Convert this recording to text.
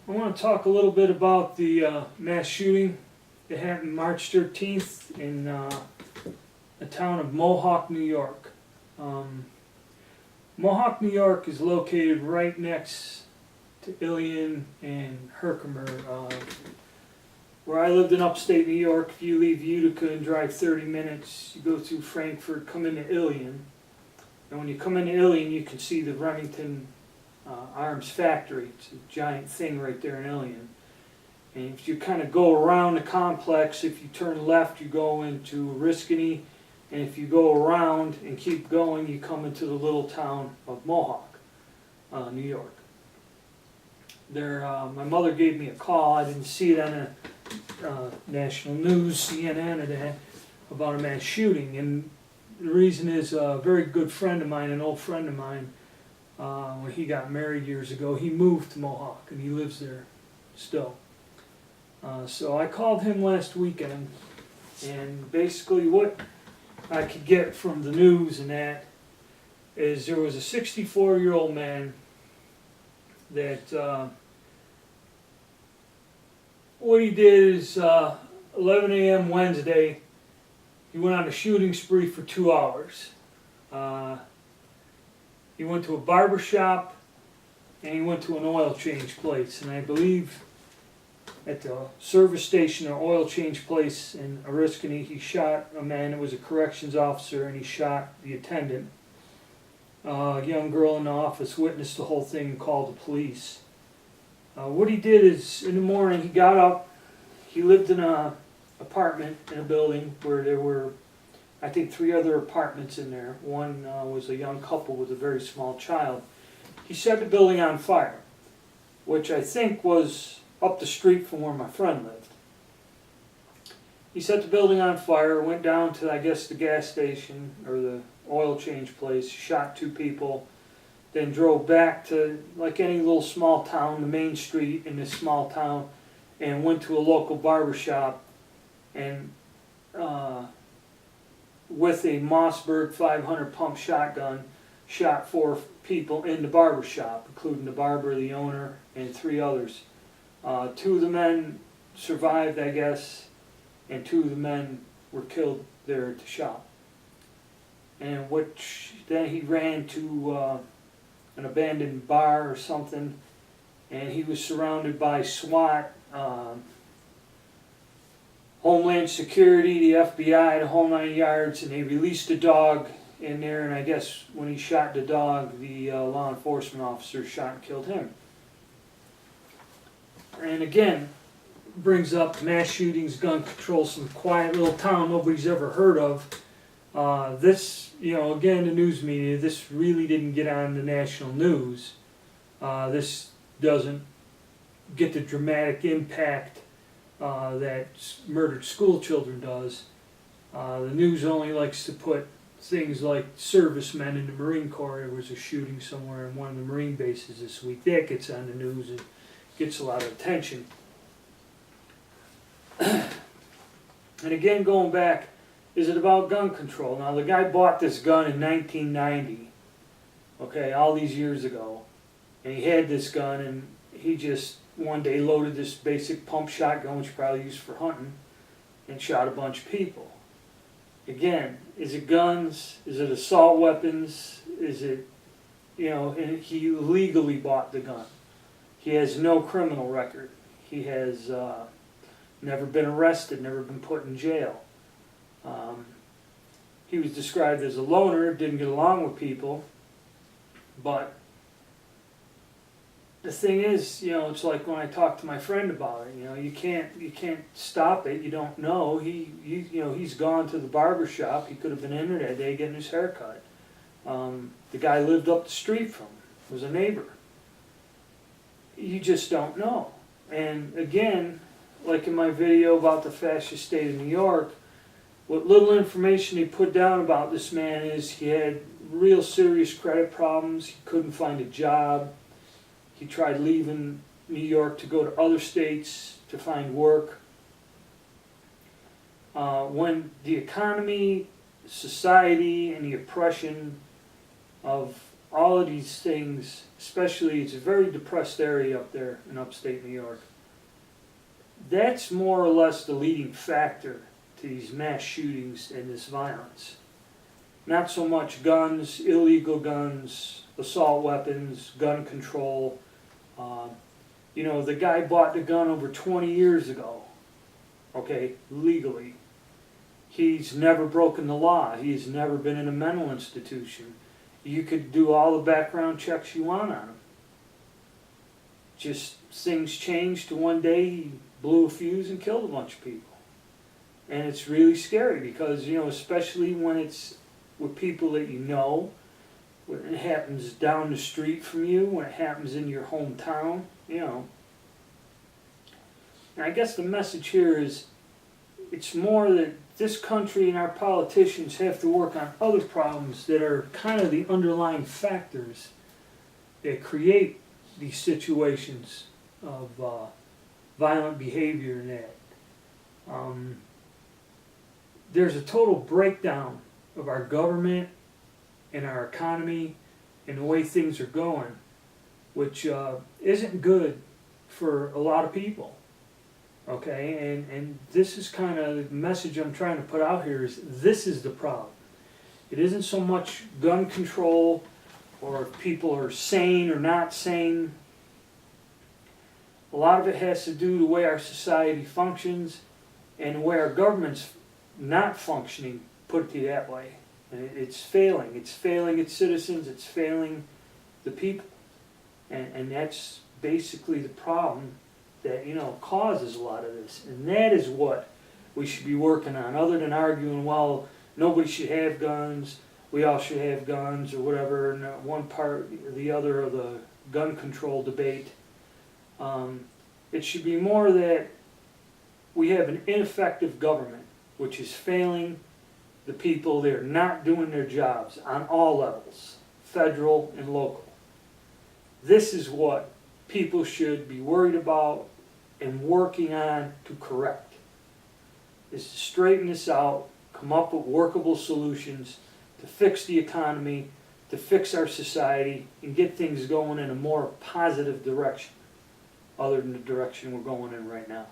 I want to talk a little bit about the mass shooting that happened March 13th in the town of Mohawk, New York. Mohawk, New York is located right next to Ilion and Herkimer. Where I lived in upstate New York, if you leave Utica and drive 30 minutes, you go through Frankfort, come into Ilion. And when you come into Ilion, you can see the Remington Arms Factory. It's a giant thing right there in Ilion. And if you kind of go around the complex, if you turn left, you go into Oriskany. And if you go around and keep going, you come into the little town of Mohawk, New York. There, my mother gave me a call. I didn't see it on the national news, CNN, or that, about a mass shooting. And the reason is a very good friend of mine, an old friend of mine, when he got married years ago, he moved to Mohawk and he lives there still. So I called him last weekend, and basically what I could get from the news and that is there was a 64-year-old man that what he did is 11 a.m. Wednesday, he went on a shooting spree for 2 hours. He went to a barber shop and he went to an oil change place, and I believe at the service station or oil change place in Oriskany, he shot a man that was a corrections officer, and he shot the attendant. A young girl in the office witnessed the whole thing and called the police. What he did is, in the morning, he got up. He lived in an apartment in a building where there were, I think, 3 other apartments in there. One was a young couple with a very small child. He set the building on fire, which I think was up the street from where my friend lived. He set the building on fire, went down to, I guess, the gas station or the oil change place, shot 2 people, then drove back to, like any little small town, the main street in this small town, and went to a local barber shop and with a Mossberg 500 pump shotgun shot 4 people in the barber shop, including the barber, the owner, and 3 others. 2 of the men survived, I guess, and 2 of the men were killed there at the shop. And then he ran to an abandoned bar or something, and he was surrounded by SWAT, Homeland Security, the FBI, the whole 9 yards, and they released a dog in there, and I guess when he shot the dog, the law enforcement officer shot and killed him. And again, brings up mass shootings, gun control, some quiet little town nobody's ever heard of. This, again, the news media, this really didn't get on the national news. This doesn't get the dramatic impact that murdered school children does. The news only likes to put things like servicemen in the Marine Corps. There was a shooting somewhere in one of the Marine bases this week. That gets on the news and gets a lot of attention. And again, going back, is it about gun control? Now, the guy bought this gun in 1990, okay, all these years ago, and he had this gun, and he just one day loaded this basic pump shotgun, which he probably used for hunting, and shot a bunch of people. Again, is it guns? Is it assault weapons? Is it, and he legally bought the gun. He has no criminal record. He has never been arrested, never been put in jail. He was described as a loner, didn't get along with people, but the thing is, it's like when I talked to my friend about it. You can't stop it. You don't know. He's gone to the barber shop. He could have been in there that day getting his hair cut. The guy lived up the street from him. Was a neighbor. You just don't know. And again, like in my video about the fascist state of New York, what little information they put down about this man is he had real serious credit problems. He couldn't find a job. He tried leaving New York to go to other states to find work. When the economy, society, and the oppression of all of these things, especially it's a very depressed area up there in upstate New York. That's more or less the leading factor to these mass shootings and this violence. Not so much guns, illegal guns, assault weapons, gun control. You know, the guy bought the gun over 20 years ago, okay, legally. He's never broken the law. He's never been in a mental institution. You could do all the background checks you want on him. Just things changed to one day he blew a fuse and killed a bunch of people. And it's really scary because, you know, especially when it's with people that you know, when it happens down the street from you, when it happens in your hometown, you know. And I guess the message here is it's more that this country and our politicians have to work on other problems that are kind of the underlying factors that create these situations of violent behavior and that. There's a total breakdown of our government and our economy and the way things are going, which isn't good for a lot of people. Okay, and this is kind of the message I'm trying to put out here is this is the problem. It isn't so much gun control or if people are sane or not sane. A lot of it has to do with the way our society functions and the way our government's not functioning, put it to you that way. And it's failing. It's failing its citizens. It's failing the people. And that's basically the problem that, you know, causes a lot of this. And that is what we should be working on, other than arguing, well, nobody should have guns, we all should have guns, or whatever, and one part or the other of the gun control debate. It should be more that we have an ineffective government, which is failing the people. They're not doing their jobs on all levels, federal and local. This is what people should be worried about and working on to correct, is to straighten this out, come up with workable solutions to fix the economy, to fix our society, and get things going in a more positive direction other than the direction we're going in right now.